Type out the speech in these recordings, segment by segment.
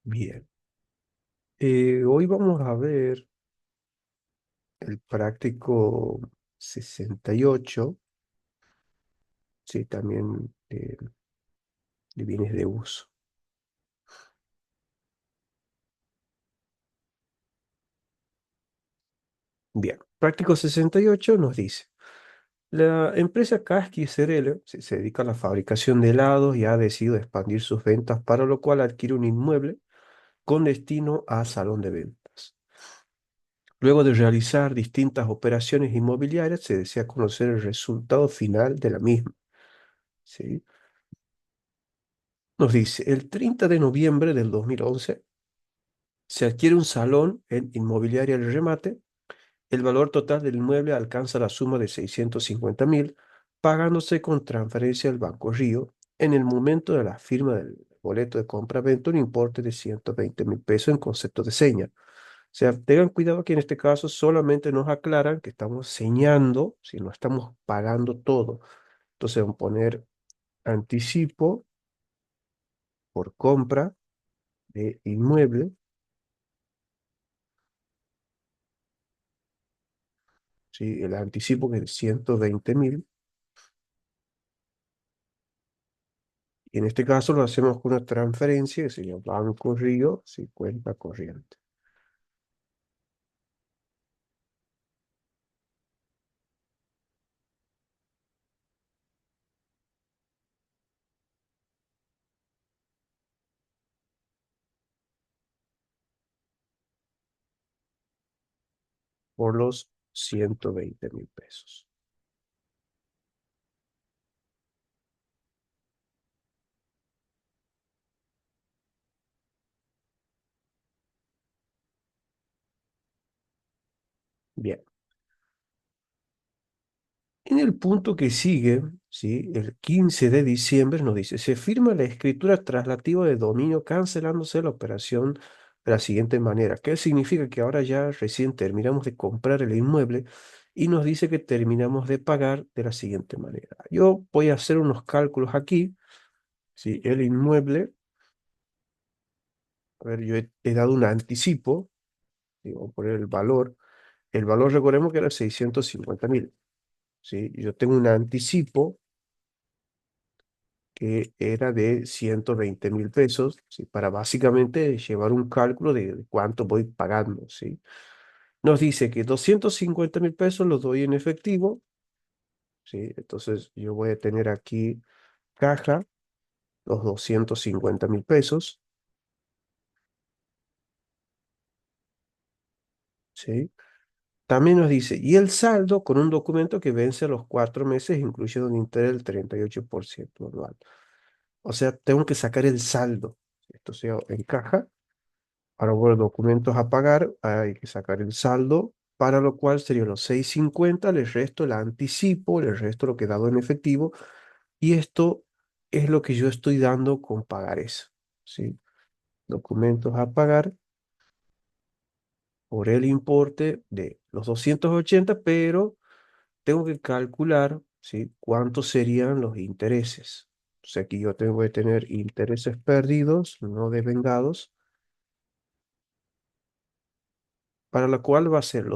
Bien. Hoy vamos a ver el práctico 68, sí, también de bienes de uso. Bien, práctico 68 nos dice, la empresa Kasky SRL se dedica a la fabricación de helados y ha decidido expandir sus ventas, para lo cual adquiere un inmueble con destino a salón de ventas. Luego de realizar distintas operaciones inmobiliarias, se desea conocer el resultado final de la misma, ¿sí? Nos dice, el 30 de noviembre del 2011 se adquiere un salón en Inmobiliaria El Remate. El valor total del inmueble alcanza la suma de 650.000, pagándose con transferencia del Banco Río en el momento de la firma del boleto de compra-venta un importe de 120.000 pesos en concepto de seña. O sea, tengan cuidado que en este caso solamente nos aclaran que estamos señando, si no estamos pagando todo. Entonces vamos a poner anticipo por compra de inmueble, ¿sí? El anticipo que es de 120.000. Y en este caso lo hacemos con una transferencia que se llama Banco Río, sí, cuenta corriente, por los 120.000 pesos. Bien. En el punto que sigue, ¿sí? El 15 de diciembre nos dice, se firma la escritura traslativa de dominio cancelándose la operación de la siguiente manera. ¿Qué significa? Que ahora ya recién terminamos de comprar el inmueble y nos dice que terminamos de pagar de la siguiente manera. Yo voy a hacer unos cálculos aquí, ¿sí? El inmueble, a ver, yo he dado un anticipo, digo, por el valor. El valor, recordemos que era 650.000, ¿sí? Yo tengo un anticipo que era de 120.000 pesos, ¿sí? Para básicamente llevar un cálculo de cuánto voy pagando, ¿sí? Nos dice que 250.000 pesos los doy en efectivo, ¿sí? Entonces yo voy a tener aquí caja, los 250.000 pesos, ¿sí? También nos dice, y el saldo con un documento que vence a los 4 meses, incluye un interés del 38% anual. O sea, tengo que sacar el saldo. Esto se encaja. Ahora, bueno, documentos a pagar, hay que sacar el saldo, para lo cual serían los 650, les resto el anticipo, les resto lo que he dado en efectivo, y esto es lo que yo estoy dando con pagares, ¿sí? Documentos a pagar por el importe de los 280, pero tengo que calcular, ¿sí? Cuántos serían los intereses. O sea, aquí yo tengo que tener intereses perdidos, no devengados, para lo cual va a ser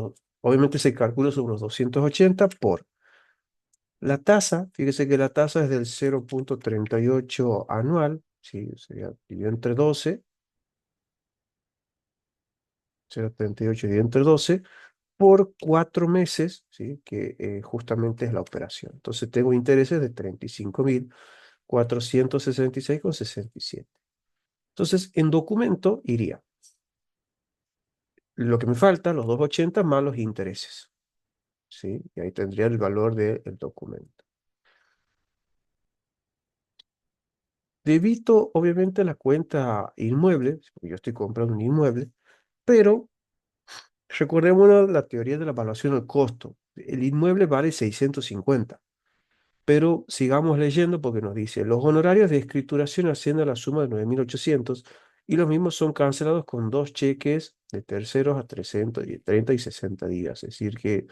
obviamente se calcula sobre los 280 por la tasa. Fíjese que la tasa es del 0,38 anual, ¿sí? Sería dividido entre 12, 0,38 dividido entre 12, por 4 meses, ¿sí? Que justamente es la operación. Entonces tengo intereses de 35.466,67. Entonces, en documento iría lo que me falta, los 280 más los intereses, ¿sí? Y ahí tendría el valor del documento. Debito, obviamente, la cuenta inmueble, porque yo estoy comprando un inmueble, pero recordémonos la teoría de la evaluación al costo. El inmueble vale 650, pero sigamos leyendo porque nos dice, los honorarios de escrituración ascienden a la suma de 9.800 y los mismos son cancelados con dos cheques de terceros a 300 y 30 y 60 días. Es decir, que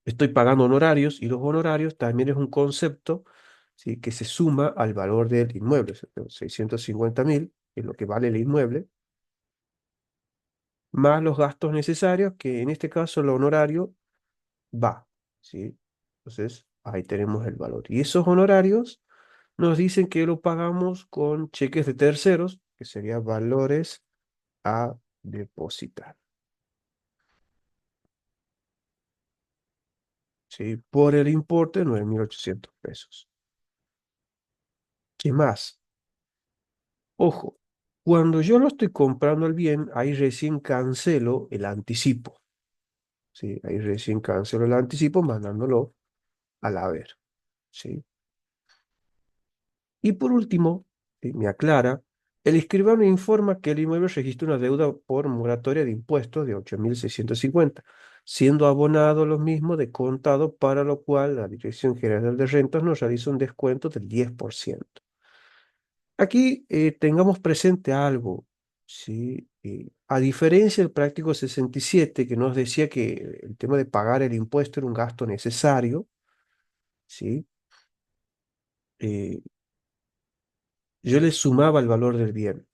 estoy pagando honorarios y los honorarios también es un concepto, ¿sí? Que se suma al valor del inmueble, 650.000. es lo que vale el inmueble, más los gastos necesarios, que en este caso el honorario va, ¿sí? Entonces, ahí tenemos el valor. Y esos honorarios nos dicen que lo pagamos con cheques de terceros, que serían valores a depositar, ¿sí? Por el importe de 9.800 pesos. ¿Qué más? Ojo, cuando yo lo estoy comprando el bien, ahí recién cancelo el anticipo, ¿sí? Ahí recién cancelo el anticipo mandándolo al haber, ¿sí? Y por último, me aclara, el escribano informa que el inmueble registra una deuda por moratoria de impuestos de 8.650, siendo abonado lo mismo de contado, para lo cual la Dirección General de Rentas nos realiza un descuento del 10%. Aquí tengamos presente algo, ¿sí? A diferencia del práctico 67, que nos decía que el tema de pagar el impuesto era un gasto necesario, ¿sí? Eh, yo le sumaba el valor del bien.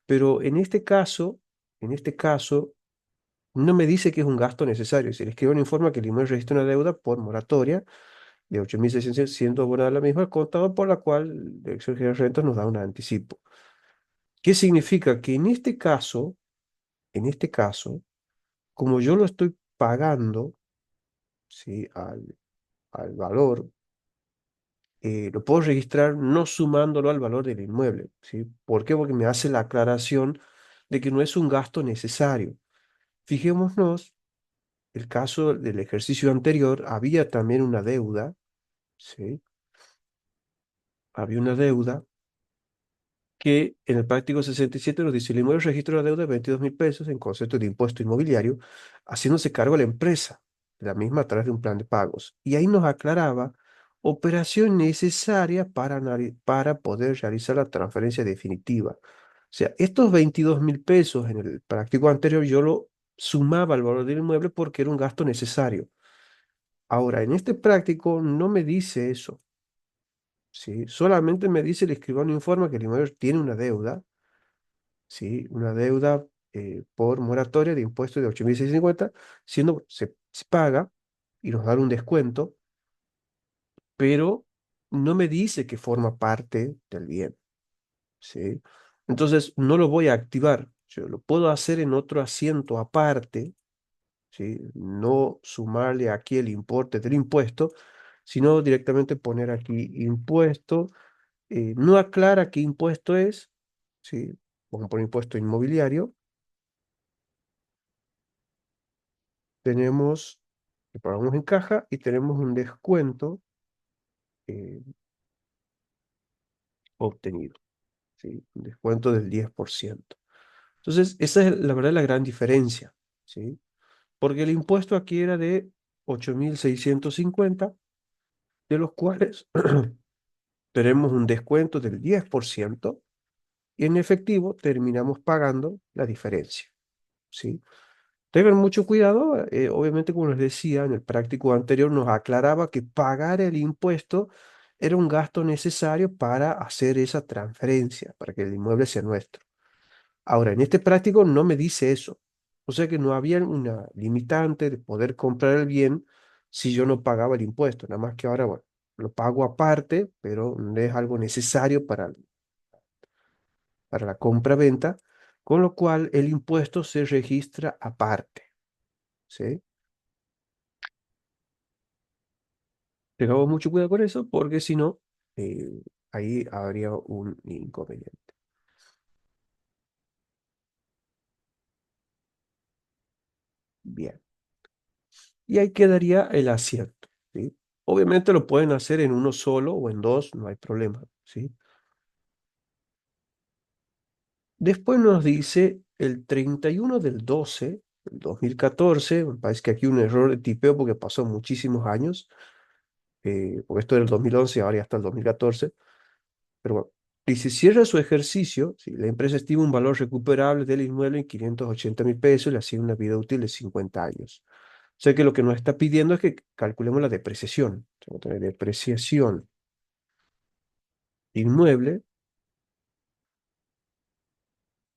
Pero en este caso, no me dice que es un gasto necesario. Si el escribano informa que el inmueble registra una deuda por moratoria de 8.600, siendo abonada la misma al contado, por la cual la Dirección General de Rentas nos da un anticipo. ¿Qué significa? Que en este caso, como yo lo estoy pagando, ¿sí? al valor, lo puedo registrar no sumándolo al valor del inmueble, ¿sí? ¿Por qué? Porque me hace la aclaración de que no es un gasto necesario. Fijémonos, el caso del ejercicio anterior, había también una deuda, ¿sí? Había una deuda que en el práctico 67 nos dice: el inmueble registra una deuda de 22.000 pesos en concepto de impuesto inmobiliario, haciéndose cargo a la empresa de la misma a través de un plan de pagos. Y ahí nos aclaraba: operación necesaria para poder realizar la transferencia definitiva. O sea, estos 22.000 pesos en el práctico anterior yo lo sumaba al valor del inmueble porque era un gasto necesario. Ahora, en este práctico no me dice eso, ¿sí? Solamente me dice: el escribano informa que el inmueble tiene una deuda, ¿sí? Una deuda por moratoria de impuestos de 8.650, siendo se paga y nos dan un descuento, pero no me dice que forma parte del bien, ¿sí? Entonces no lo voy a activar. Yo lo puedo hacer en otro asiento aparte, ¿sí? No sumarle aquí el importe del impuesto, sino directamente poner aquí impuesto. No aclara qué impuesto es, ¿sí? Vamos a poner impuesto inmobiliario. Tenemos que pagamos en caja y tenemos un descuento eh, obtenido, ¿sí? Un descuento del 10%. Entonces, esa es la verdad la gran diferencia, ¿sí? Porque el impuesto aquí era de 8.650, de los cuales tenemos un descuento del 10%, y en efectivo terminamos pagando la diferencia, ¿sí? Tengan mucho cuidado, obviamente, como les decía, en el práctico anterior nos aclaraba que pagar el impuesto era un gasto necesario para hacer esa transferencia, para que el inmueble sea nuestro. Ahora, en este práctico no me dice eso. O sea que no había una limitante de poder comprar el bien si yo no pagaba el impuesto. Nada más que ahora, bueno, lo pago aparte, pero no es algo necesario para la compra-venta, con lo cual el impuesto se registra aparte, ¿sí? Tengamos mucho cuidado con eso, porque si no, ahí habría un inconveniente. Bien. Y ahí quedaría el acierto, ¿sí? Obviamente lo pueden hacer en uno solo o en dos, no hay problema, ¿sí? Después nos dice el 31 del 12 del 2014. Me parece que aquí un error de tipeo porque pasó muchísimos años, porque esto era el 2011 y ahora ya está el 2014. Pero bueno, y si cierra su ejercicio, si la empresa estima un valor recuperable del inmueble en 580.000 pesos y le asigna una vida útil de 50 años. O sea que lo que nos está pidiendo es que calculemos la depreciación. O sea, vamos a tener depreciación inmueble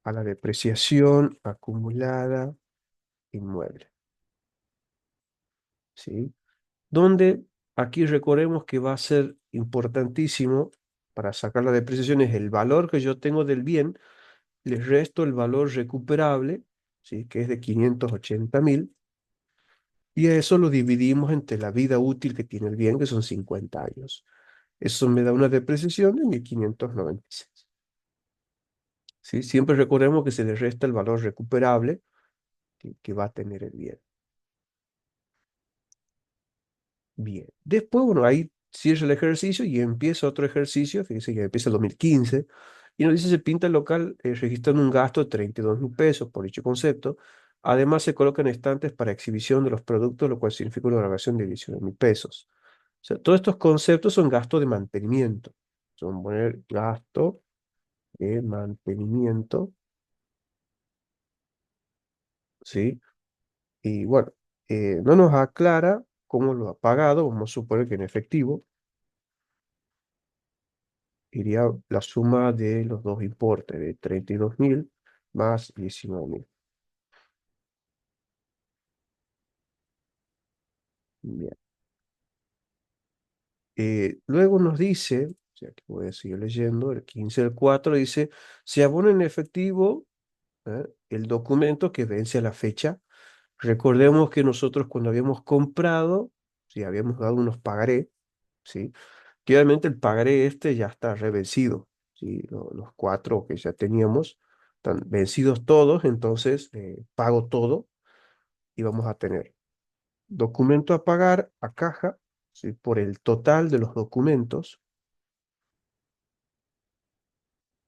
a la depreciación acumulada inmueble, ¿sí? Donde aquí recordemos que va a ser importantísimo para sacar la depreciación es el valor que yo tengo del bien, le resto el valor recuperable, ¿sí? Que es de 580.000, y a eso lo dividimos entre la vida útil que tiene el bien, que son 50 años. Eso me da una depreciación de 1596. ¿Sí? Siempre recordemos que se le resta el valor recuperable que va a tener el bien. Bien. Después, bueno, ahí cierra el ejercicio y empieza otro ejercicio. Fíjense que empieza el 2015. Y nos dice, se pinta el local registrando un gasto de 32.000 pesos por dicho concepto. Además, se colocan estantes para exhibición de los productos, lo cual significa una grabación de 19.000 pesos. O sea, todos estos conceptos son gastos de mantenimiento. Son poner gasto de mantenimiento, ¿sí? Y bueno, no nos aclara cómo lo ha pagado. Vamos a suponer que en efectivo iría la suma de los dos importes, de 32.000 más 19.000. Bien. Luego nos dice, o sea, que voy a seguir leyendo, el 15 del 4 dice, se abona en efectivo el documento que vence a la fecha. Recordemos que nosotros cuando habíamos comprado, si habíamos dado unos pagaré, ¿sí? Que obviamente el pagaré este ya está revencido, ¿sí? Los cuatro que ya teníamos están vencidos todos, entonces pago todo y vamos a tener documento a pagar a caja, ¿sí? Por el total de los documentos,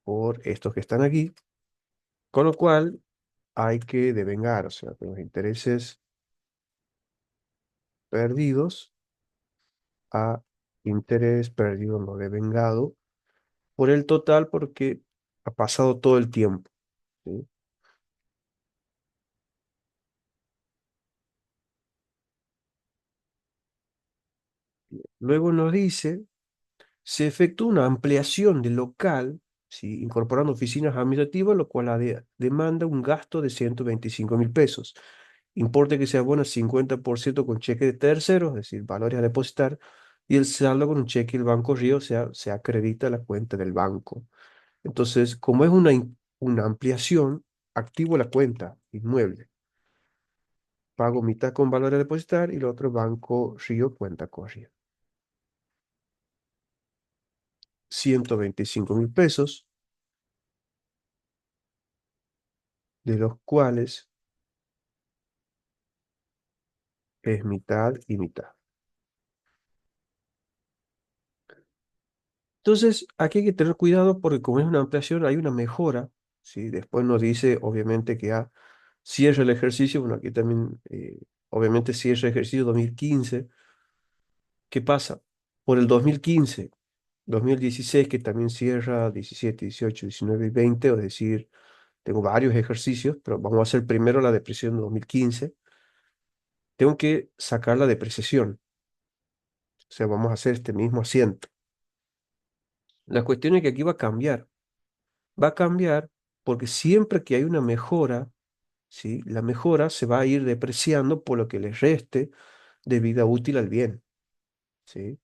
por estos que están aquí, con lo cual hay que devengar, o sea, que los intereses perdidos a interés perdido no devengado por el total porque ha pasado todo el tiempo, ¿sí? Luego nos dice, se efectúa una ampliación del local, ¿sí? Incorporando oficinas administrativas, lo cual demanda un gasto de 125.000 pesos. Importe que se abona 50% con cheque de terceros, es decir, valores a depositar, y el saldo con un cheque del Banco Río, o sea, se acredita a la cuenta del banco. Entonces, como es una ampliación, activo la cuenta inmueble. Pago mitad con valor a depositar y el otro Banco Río cuenta corriente. 125.000 pesos, de los cuales es mitad y mitad. Entonces, aquí hay que tener cuidado porque como es una ampliación, hay una mejora, ¿sí? Después nos dice, obviamente, que cierra el ejercicio. Bueno, aquí también, obviamente, cierra el ejercicio 2015. ¿Qué pasa? Por el 2015, 2016, que también cierra 17, 18, 19 y 20, es decir, tengo varios ejercicios, pero vamos a hacer primero la depreciación de 2015. Tengo que sacar la depreciación, o sea, vamos a hacer este mismo asiento. La cuestión es que aquí va a cambiar porque siempre que hay una mejora, ¿sí? La mejora se va a ir depreciando por lo que le reste de vida útil al bien, ¿sí?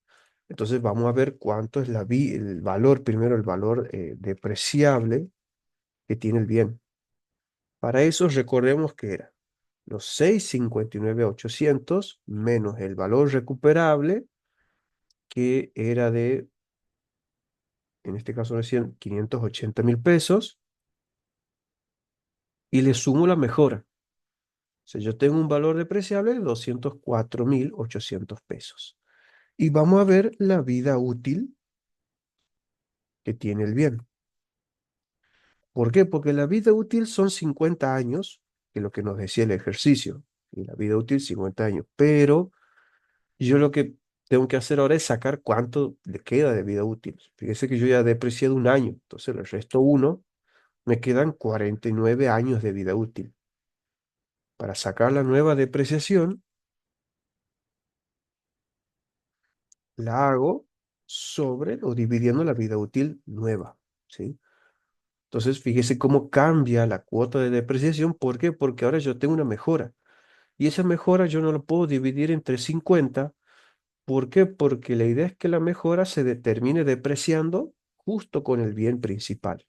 Entonces vamos a ver cuánto es el valor, primero el valor depreciable que tiene el bien. Para eso recordemos que era los 659.800 menos el valor recuperable, que era de, en este caso decían 580.000 pesos, y le sumo la mejora. O sea, yo tengo un valor depreciable de 204.800 pesos. Y vamos a ver la vida útil que tiene el bien. ¿Por qué? Porque la vida útil son 50 años, que es lo que nos decía el ejercicio. Y la vida útil 50 años. Pero yo lo que tengo que hacer ahora es sacar cuánto le queda de vida útil. Fíjese que yo ya he depreciado un año, entonces le resto uno, me quedan 49 años de vida útil. Para sacar la nueva depreciación, la hago sobre o dividiendo la vida útil nueva, ¿sí? Entonces, fíjese cómo cambia la cuota de depreciación. ¿Por qué? Porque ahora yo tengo una mejora. Y esa mejora yo no la puedo dividir entre 50. ¿Por qué? Porque la idea es que la mejora termine depreciando justo con el bien principal.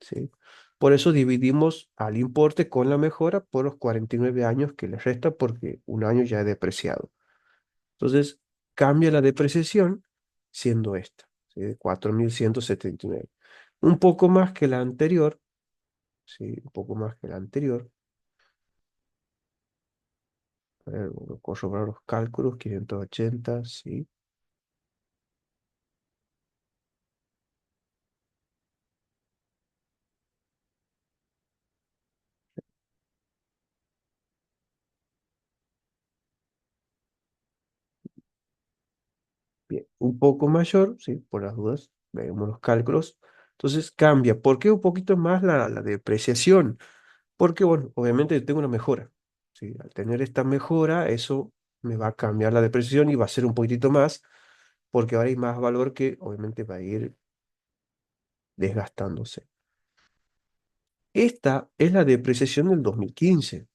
¿Sí? Por eso dividimos al importe con la mejora por los 49 años que le resta porque un año ya he depreciado. Entonces, cambia la depreciación siendo esta, ¿sí? De 4.179. Un poco más que la anterior, ¿sí? Un poco más que la anterior. A ver, voy a corroborar los cálculos, 580, sí. Bien, un poco mayor, sí, por las dudas, veremos los cálculos. Entonces cambia. ¿Por qué un poquito más la depreciación? Porque, bueno, obviamente yo tengo una mejora. ¿Sí? Al tener esta mejora, eso me va a cambiar la depreciación y va a ser un poquitito más, porque ahora hay más valor que obviamente va a ir desgastándose. Esta es la depreciación del 2015,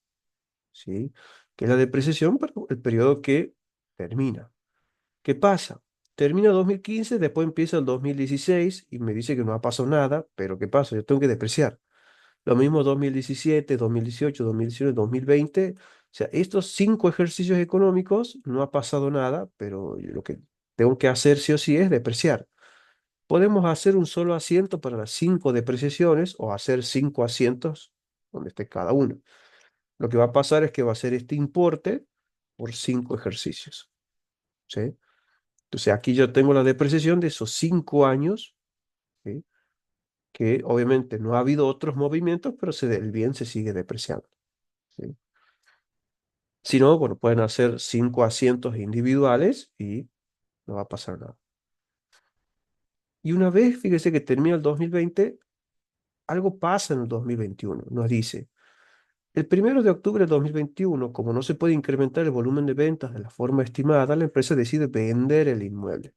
¿sí? Que es la depreciación para el periodo que termina. ¿Qué pasa? Termina 2015, después empieza el 2016 y me dice que no ha pasado nada, pero ¿qué pasa? Yo tengo que depreciar. Lo mismo 2017, 2018, 2019, 2020. O sea, estos 5 ejercicios económicos no ha pasado nada, pero yo lo que tengo que hacer sí o sí es depreciar. Podemos hacer un solo asiento para las 5 depreciaciones o hacer 5 asientos donde esté cada uno. Lo que va a pasar es que va a ser este importe por 5 ejercicios, ¿sí? Entonces aquí yo tengo la depreciación de esos 5 años, ¿sí? Que obviamente no ha habido otros movimientos, pero el bien se sigue depreciando, ¿sí? Si no, bueno, pueden hacer 5 asientos individuales y no va a pasar nada. Y una vez, fíjese que termina el 2020, algo pasa en el 2021. Nos dice, el 1 de octubre de 2021, como no se puede incrementar el volumen de ventas de la forma estimada, la empresa decide vender el inmueble,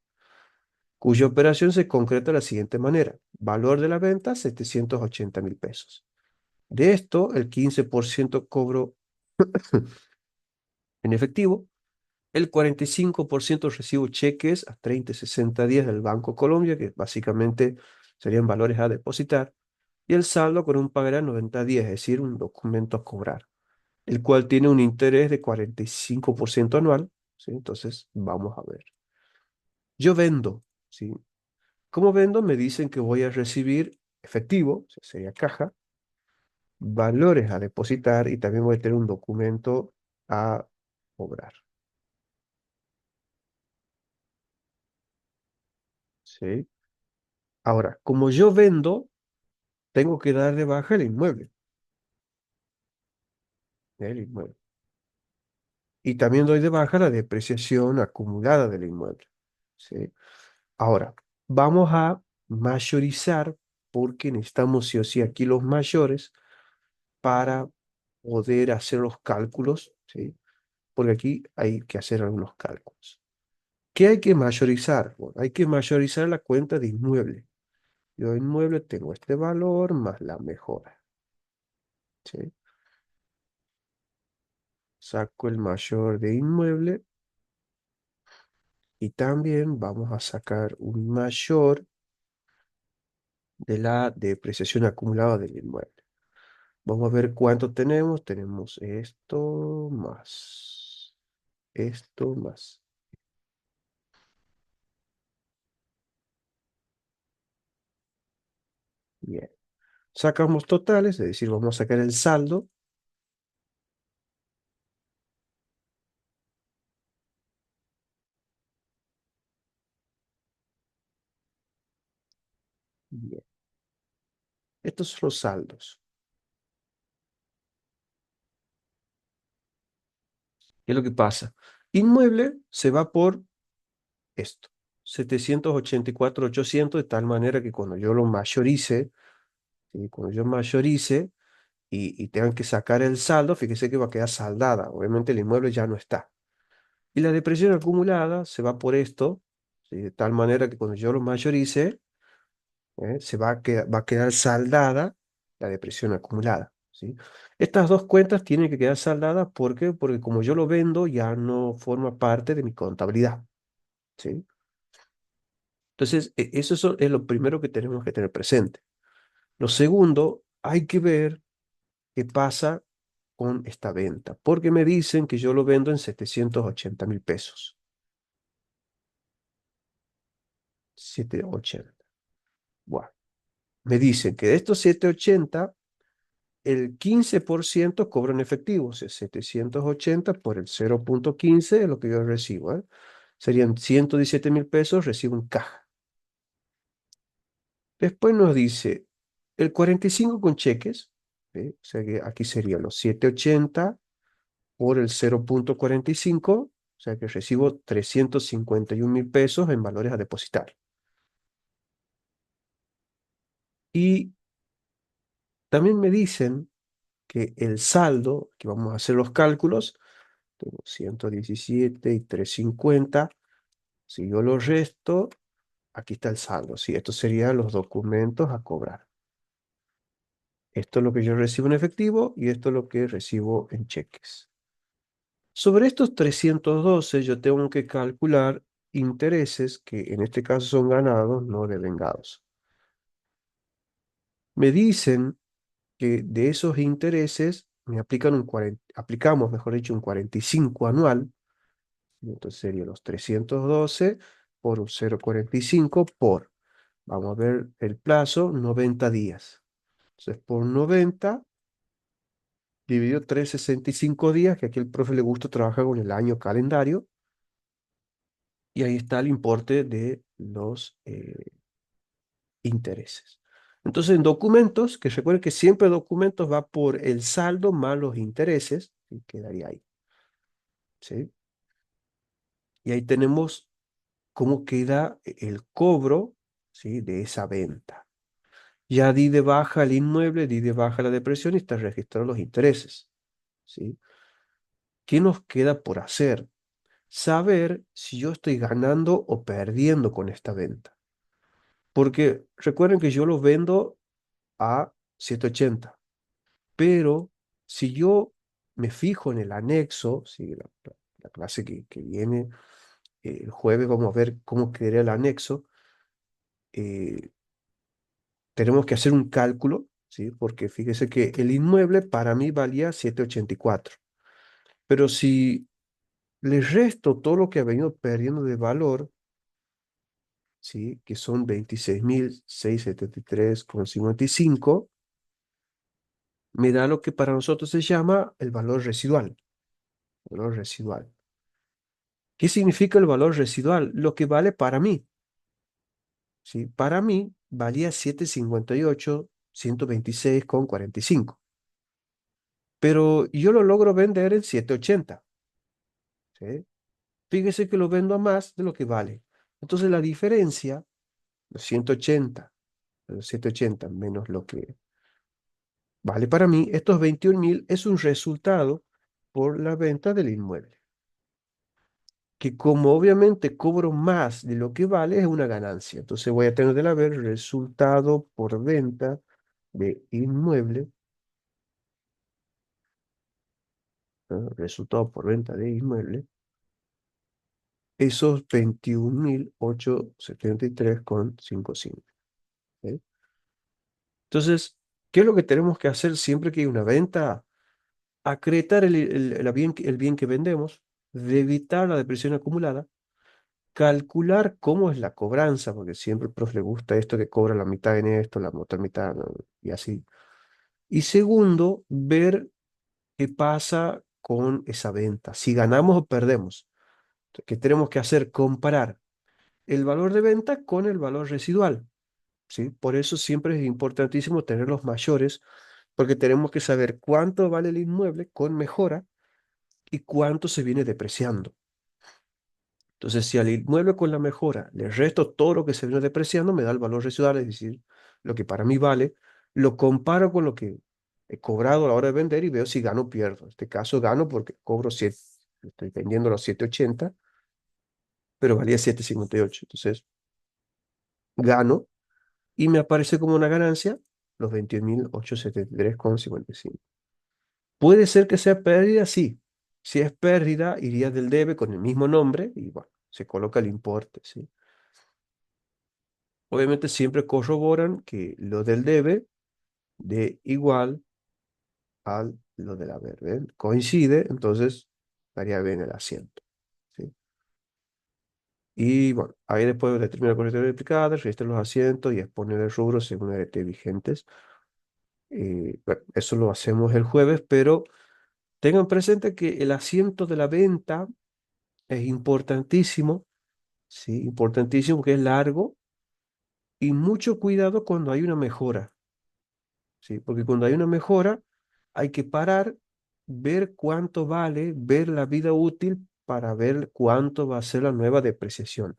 cuya operación se concreta de la siguiente manera. Valor de la venta, 780.000 pesos. De esto, el 15% cobro en efectivo, el 45% recibo cheques a 30 y 60 días del Banco Colombia, que básicamente serían valores a depositar, y el saldo con un pagaré a 90 días, es decir, un documento a cobrar, el cual tiene un interés de 45% anual, ¿sí? Entonces, vamos a ver. Yo vendo, ¿sí? ¿Cómo vendo? Me dicen que voy a recibir efectivo, o sea, sería caja, valores a depositar y también voy a tener un documento a cobrar, ¿sí? Ahora, como yo vendo, tengo que dar de baja el inmueble, el inmueble. Y también doy de baja la depreciación acumulada del inmueble, ¿sí? Ahora, vamos a mayorizar porque necesitamos sí o sí aquí los mayores para poder hacer los cálculos, ¿sí? Porque aquí hay que hacer algunos cálculos. ¿Qué hay que mayorizar? Bueno, hay que mayorizar la cuenta de inmueble. Yo inmueble tengo este valor más la mejora, ¿sí? Saco el mayor de inmueble y también vamos a sacar un mayor de la depreciación acumulada del inmueble. Vamos a ver cuánto tenemos. Tenemos esto más. Bien. Sacamos totales, es decir, vamos a sacar el saldo. Bien. Estos son los saldos. ¿Qué es lo que pasa? Inmueble se va por esto. 784.800 de tal manera que cuando yo lo mayorice, ¿sí? Cuando yo mayorice, y tengan que sacar el saldo, fíjese que va a quedar saldada. Obviamente el inmueble ya no está. Y la depresión acumulada se va por esto, ¿sí? De tal manera que cuando yo lo mayorice, va a quedar saldada la depresión acumulada, ¿sí? Estas dos cuentas tienen que quedar saldadas. ¿Por qué? Porque como yo lo vendo, ya no forma parte de mi contabilidad, ¿sí? Entonces, es lo primero que tenemos que tener presente. Lo segundo, hay que ver qué pasa con esta venta, porque me dicen que yo lo vendo en 780.000 pesos. 780. Bueno, me dicen que de estos 780 el 15% cobro en efectivo, o sea, 780 por el 0,15 es lo que yo recibo, ¿eh? Serían 117.000 pesos, recibo en caja. Después nos dice el 45 con cheques, ¿sí? O sea que aquí serían los 780 por el 0,45, o sea que recibo 351.000 pesos en valores a depositar. Y también me dicen que el saldo, que vamos a hacer los cálculos, tengo 117 y 350. Si yo lo resto, aquí está el saldo. Sí, estos serían los documentos a cobrar. Esto es lo que yo recibo en efectivo y esto es lo que recibo en cheques. Sobre estos 312 yo tengo que calcular intereses que en este caso son ganados, no devengados. Me dicen que de esos intereses me aplican aplicamos, mejor dicho, un 45 anual. Entonces sería los 312 por un 0,45 por, vamos a ver el plazo, 90 días. Entonces por 90 dividido 365 días, que aquí el profe le gusta trabajar con el año calendario, y ahí está el importe de los intereses. Entonces en documentos, que recuerden que siempre documentos va por el saldo más los intereses, y quedaría ahí, ¿sí? Y ahí tenemos cómo queda el cobro, ¿sí? De esa venta. Ya di de baja el inmueble, di de baja la depresión y está registrado los intereses, ¿sí? ¿Qué nos queda por hacer? Saber si yo estoy ganando o perdiendo con esta venta. Porque recuerden que yo lo vendo a 780, pero si yo me fijo en el anexo, ¿sí? La clase que viene el jueves, vamos a ver cómo quedaría el anexo. eh, Tenemos que hacer un cálculo, ¿sí? Porque fíjese que el inmueble para mí valía 784, pero si le resto todo lo que ha venido perdiendo de valor, ¿sí? Que son 26.673,55, me da lo que para nosotros se llama el valor residual. Valor residual. ¿Qué significa el valor residual? Lo que vale para mí, ¿sí? Para mí valía 758, 126,45, pero yo lo logro vender en 780, ¿sí? Fíjese que lo vendo a más de lo que vale. Entonces la diferencia, los 180, los 780 menos lo que vale para mí, estos 21.000 es un resultado por la venta del inmueble. Que como obviamente cobro más de lo que vale, es una ganancia. Entonces voy a tener de haber resultado por venta de inmueble, ¿no? Resultado por venta de inmueble, esos 21.873,55. ¿Sí? Entonces, ¿qué es lo que tenemos que hacer siempre que hay una venta? Acreditar el bien que vendemos, de evitar la depresión acumulada, calcular cómo es la cobranza, porque siempre al profe le gusta esto que cobra la mitad en esto, la otra mitad, ¿no? Y así. Y segundo, ver qué pasa con esa venta, si ganamos o perdemos. ¿Qué tenemos que hacer? Comparar el valor de venta con el valor residual, ¿sí? Por eso siempre es importantísimo tener los mayores, porque tenemos que saber cuánto vale el inmueble con mejora y cuánto se viene depreciando. Entonces, si al inmueble con la mejora le resto todo lo que se viene depreciando, me da el valor residual, es decir, lo que para mí vale, lo comparo con lo que he cobrado a la hora de vender y veo si gano o pierdo. En este caso gano porque cobro 7, estoy vendiendo los 780, pero valía 758. Entonces, gano y me aparece como una ganancia los 21.873,55. Puede ser que sea pérdida, sí. Si es pérdida, iría del debe con el mismo nombre y bueno, se coloca el importe, ¿sí? Obviamente siempre corroboran que lo del debe de igual a lo del haber, ¿ven? Coincide, entonces estaría bien el asiento, ¿sí? Y bueno, ahí después determina con letra aplicada, registra los asientos y exponer el rubro según el ET vigentes. Bueno, eso lo hacemos el jueves, pero tengan presente que el asiento de la venta es importantísimo, ¿sí? Importantísimo que es largo y mucho cuidado cuando hay una mejora, ¿sí? Porque cuando hay una mejora hay que parar, ver cuánto vale, ver la vida útil para ver cuánto va a ser la nueva depreciación.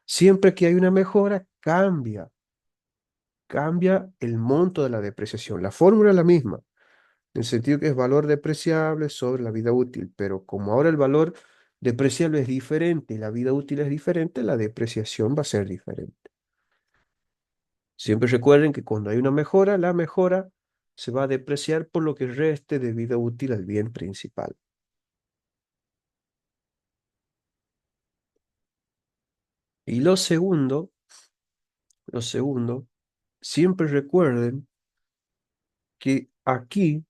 Siempre que hay una mejora, cambia el monto de la depreciación. La fórmula es la misma, en el sentido que es valor depreciable sobre la vida útil, pero como ahora el valor depreciable es diferente y la vida útil es diferente, la depreciación va a ser diferente. Siempre recuerden que cuando hay una mejora, la mejora se va a depreciar por lo que reste de vida útil al bien principal. Y lo segundo, siempre recuerden que aquí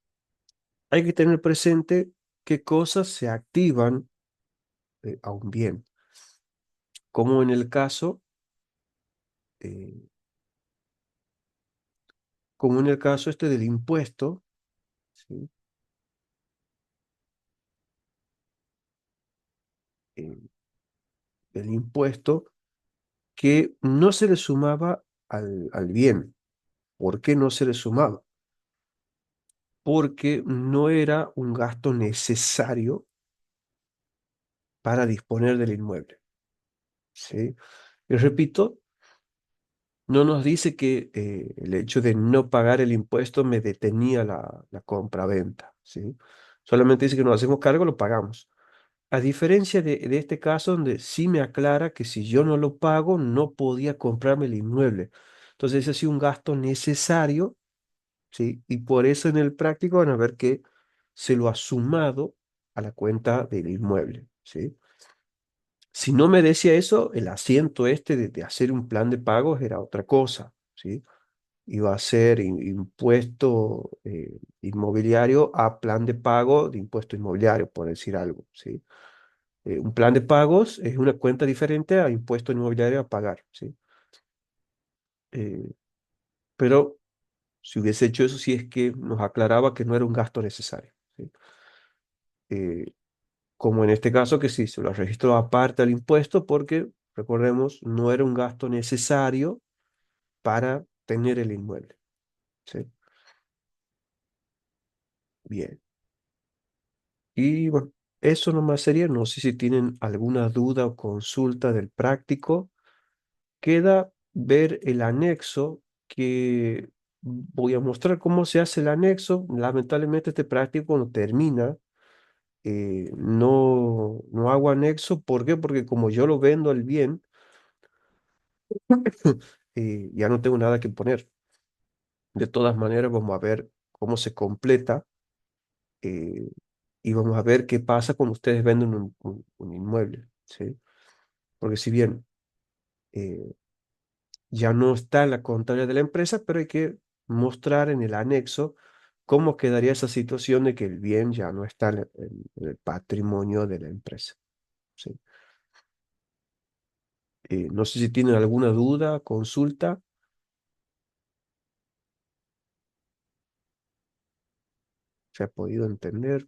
hay que tener presente qué cosas se activan a un bien, como en el caso, eh, como en el caso este del impuesto, ¿sí? Eh, el impuesto que no se le sumaba al bien. ¿Por qué no se le sumaba? Porque no era un gasto necesario para disponer del inmueble, ¿sí? Y repito, no nos dice que el hecho de no pagar el impuesto me detenía la compra-venta, ¿sí? Solamente dice que nos hacemos cargo, lo pagamos. A diferencia de este caso donde sí me aclara que si yo no lo pago, no podía comprarme el inmueble. Entonces ese ha sido un gasto necesario, ¿sí? Y por eso en el práctico van a ver que se lo ha sumado a la cuenta del inmueble, ¿sí? Si no me decía eso, el asiento este de hacer un plan de pagos era otra cosa, ¿sí? Iba a ser impuesto inmobiliario a plan de pago de impuesto inmobiliario, por decir algo, ¿sí? Un plan de pagos es una cuenta diferente a impuesto inmobiliario a pagar, ¿sí? Eh, pero si hubiese hecho eso, sí es que nos aclaraba que no era un gasto necesario, ¿sí? Eh, Como en este caso que sí, se lo registró aparte al impuesto porque, recordemos, no era un gasto necesario para tener el inmueble, ¿sí? Bien. Y bueno, eso nomás sería, no sé si tienen alguna duda o consulta del práctico. Queda ver el anexo que voy a mostrar cómo se hace el anexo. Lamentablemente este práctico cuando termina, no hago anexo. ¿Por qué? Porque como yo lo vendo al bien, ya no tengo nada que poner. De todas maneras, vamos a ver cómo se completa eh, y vamos a ver qué pasa cuando ustedes venden un inmueble, ¿sí? Porque si bien eh, ya no está en la contabilidad de la empresa, pero hay que mostrar en el anexo cómo quedaría esa situación de que el bien ya no está en el patrimonio de la empresa, ¿sí? No sé si tienen alguna duda, consulta, se ha podido entender.